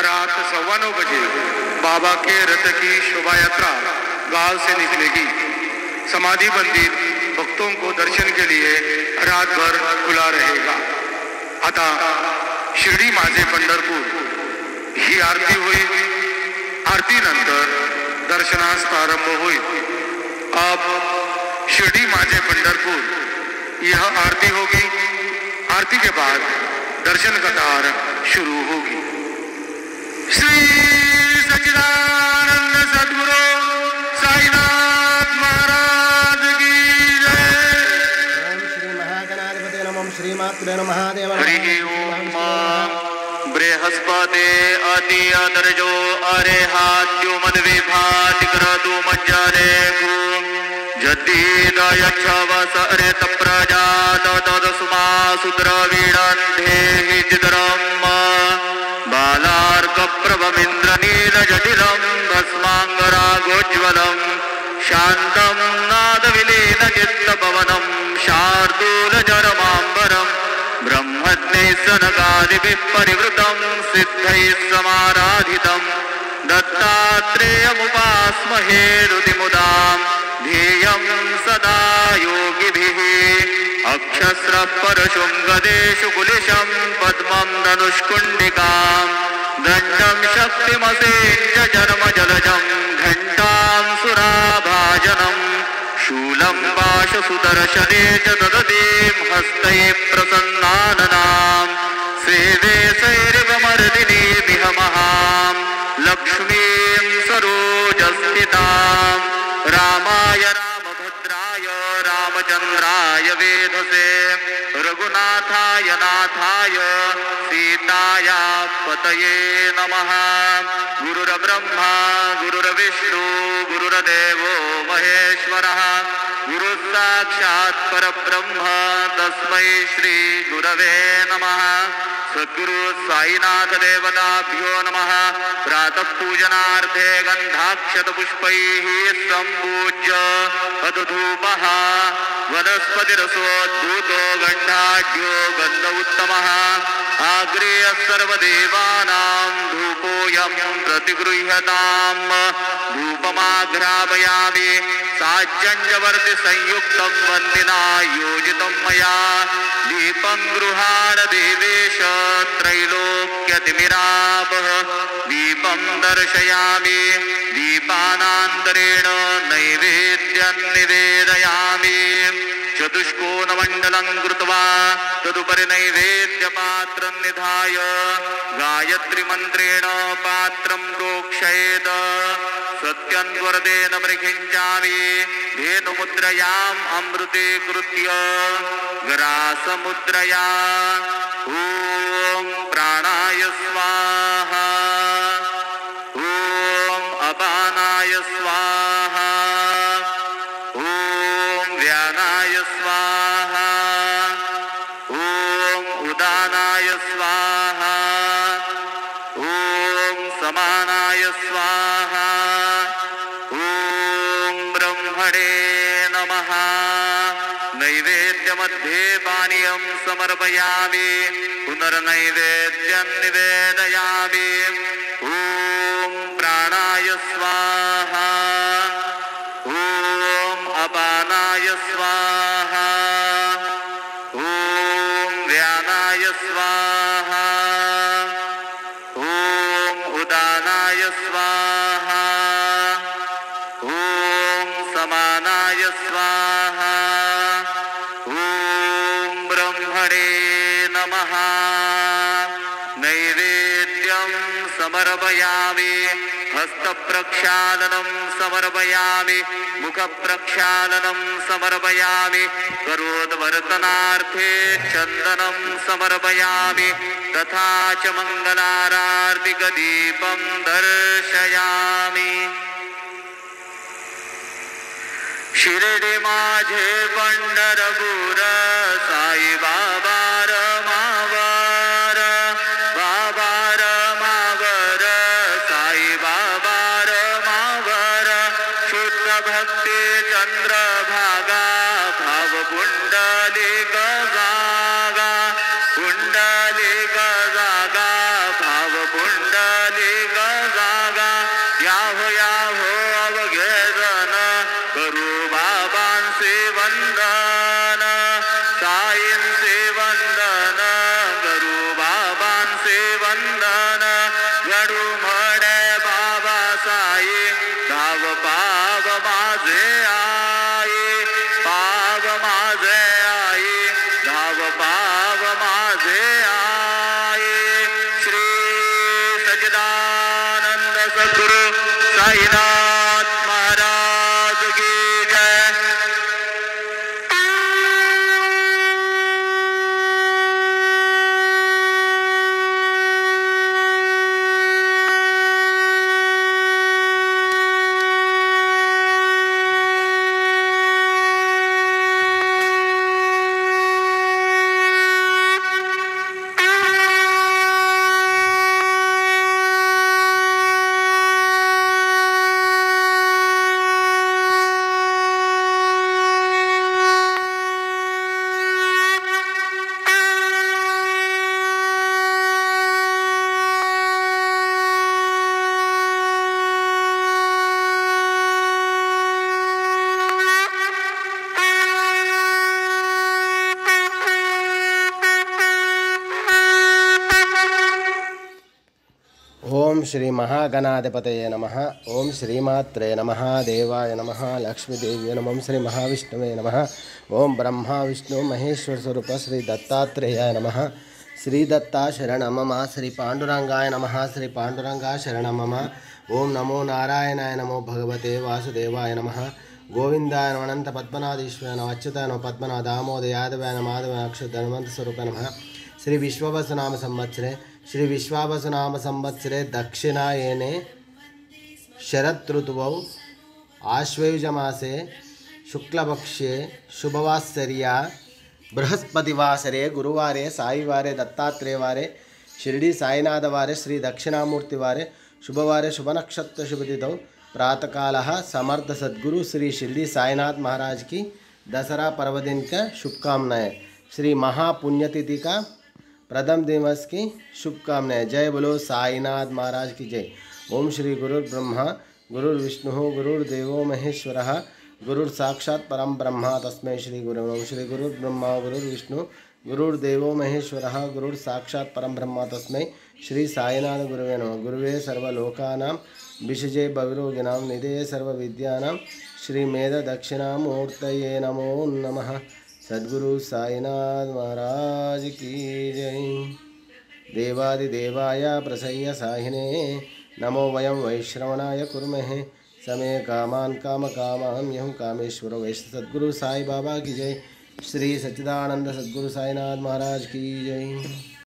रात 9:15 बजे बाबा के रथ की शोभा यात्रा गांव से निकलेगी। समाधि मंदिर भक्तों को दर्शन के लिए रात भर खुला रहेगा। आता शिर्डी माझे पंढरपूर ही आरती होईल। आरती नंतर दर्शनास प्रारंभ होईल। अब शिर्डी माझे पंढरपुर यह आरती होगी। आरती के बाद दर्शन कतार शुरू होगी। श्री सच्चिदानंद सद्गुरु साईनाथ महाराज की जय। ओम श्री महागणाधिपते नमः। श्रीमात्रे नमः। देव हरि ओम। बृहस्पति अति अदर्जो अरे हात्यो मद विभाति क्रतु मज्जरे गु जतिदयच्छवस अरे तप्रजात तदस्मा सुद्रवीणन्धे हिजिद्रम् बालार्कप्रभमिन्द्रनीलजटिलं भस्माङ्गरागोज्ज्वलं शान्तं नादविलीन चित्तपवनं शार्दूलजरमाम्बरम् ब्रह्मज्ञैः सनकादिभिः परिवृतं सिद्धैः समाराधितं दत्तात्रेयमुपास्महे हृदिमुदां ध्येयं सदा योगिभिः। अक्षस्रपरशुङ्गदेषु कुलिशं पद्मं धनुष्कुण्डिकां दण्डं शक्तिमसेञ्च जन्मजलजं घण्टां सुराभाजनम् शूलं पाशसुदर्शने च ददतीं हस्तैः प्रसन्नाननां सेवे सैरिवमर्दिनीमिह महां लक्ष्मीं सरोजस्थितां। रामाय रामभद्राय रामचन्द्राय वेधसे रघुनाथाय नाथाय सीताया पतये नमः। गुरुर्ब्रह्मा गुरुर्विष्णु गुरुर्देवो महेश्वरः गुरुः साक्षात् परब्रह्म तस्मै श्री गुरवे नमः। सद्गुरु साईनाथ देवताभ्यो नमः। प्रातः पूजनार्थे गन्धाक्षतपुष्पैः सम्पूज्य अधधूपः वनस्पतिरसोद्भूतो गन्धाढ्यो गन्ध उत्तमः आग्रेय सर्वदेवानां धूपोऽयं प्रतिगृह्यताम्। धूपमाघ्रापयामि साज्जन्यवर्ति संयुक्तं वन्दिना योजितं मया दीपं गृहाण देवेश त्रैलोक्यतिमिरापः दीपं दर्शयामि दीपानान्तरेण नैवेद्यं निवेदयामि। चतुष्कोणमण्डलं कृत्वा तदुपरि नैवेद्यपात्रं निधाय गायत्रीमन्त्रेण पात्रं प्रोक्षयेत्। सत्यन्वरदेन परिखिञ्चामि धेनुमुद्रयाम् अमृते कृत्य ग्रासमुद्रया ॐ प्राणाय स्वाहा ॐ अपानाय स्वाहा ॐ व्यानाय स्वाहा ॐ उदानाय स्वाहा ॐ समानाय स्वाहा ॐ ब्रह्मणे नमः। नैवेद्यमध्ये पानीयं समर्पयामि पुनर्नैवेद्यं निवेदयामि। ॐ प्राणाय स्वाहा ॐ अपानाय स्वाहा ॐ व्यानाय स्वाहा ॐ उदानाय स्वाहा ॐ समानाय स्वाहा ॐ ब्रह्मणे नमः। नैवेद्यं समर्पयामि हस्तप्रक्षालनं समर्पयामि मुखप्रक्षालनं समर्पयामि करोद्वर्तनार्थे चन्दनं समर्पयामि तथा च मङ्गलारार्तिकदीपं दर्शयामि। शिर्डी माझे पंढरपूर साई बाबा रमावर बाबा रमावर साई बाबा रमावर शुद्ध भक्ती चंद्रभागा भाव पुंडलिक जागा भाव पुंडलिक रडू म्हणे बाबा साई धाव पाव माझे आई पाव माझे आई धाव पाव माझे आई श्री सच्चिदानंद सद्गुरु साईनाथ महाराज की जय। ओम श्री महागणाधिपतये नमः। ओम श्रीमात्रे नमः। देवाय नमः। लक्ष्मीदेव्यै नमः। श्री महाविष्णुवे नमः। ओम ब्रह्मा विष्णु महेश्वर स्वरूप श्री दत्तात्रेयाय नमः। श्री दत्ता शरणं मम। श्री पांडुरंगाय नमः। श्री पांडुरंगा शरणं मम। ओम नमो नारायणाय नमो भगवते वासुदेवाय नमः। गोविंदाय नमः। अनंत पद्मनाभीश्वराय नमः। अच्युताय नमः। पद्मनाभ दामोदर यादवाय नमः। माधवाय अक्षर हनुमंत स्वरूपाय नमः। श्री विश्वावसु नाम संवत्सरे श्री विश्वावसु नाम संवत्सरे दक्षिणायने शरद ऋतुवौ आश्वयुजमासे शुक्लपक्षे शुभवासर्या बृहस्पतिवासरे गुरुवारे साईवारे दत्तात्रेयवारे शिरडी साईनाथवारे श्री दक्षिणामूर्तिवारे शुभवारे शुभनक्षत्र शुभतिथौ प्रातःकालः समर्थ सद्गुरु श्री शिरडी साईनाथ महाराज की दसरा पर्वदिन का शुभकामनाएं। श्री महापुण्यतिथि का प्रथम दिवस की शुभकामनाएं। जय बोलो साईनाथ महाराज की जय। ओम श्री गुरुर् ब्रह्मा गुरुर्विष्णु गुरुर्देवो महेश्वरः गुरुर्साक्षात् परम ब्रह्मा तस्मै श्री गुरुवे नमः। श्री गुरुर्ब्रह्मा गुरुर्विष्णु गुरुर्देवो महेश्वरः गुरुर्साक्षात् परम ब्रह्मा तस्मै श्री साईनाथ गुरुवे नमः। गुरुवे सर्वलोकानां विषजे भविरोगिणां निधये सर्वविद्यानां श्री मेध दक्षिणामूर्तये नमो नमः। सद्गुरु साईनाथ महाराज की जय। देवादिदेवाय प्रसह्य साहिने नमो वयं वैश्रवणाय कुर्महे समे कामान् कामकामान् यहं कामेश्वर वैश्य। सद्गुरु साई बाबा की जय। श्री सच्चिदानंद सद्गुरु साईनाथ महाराज की जय।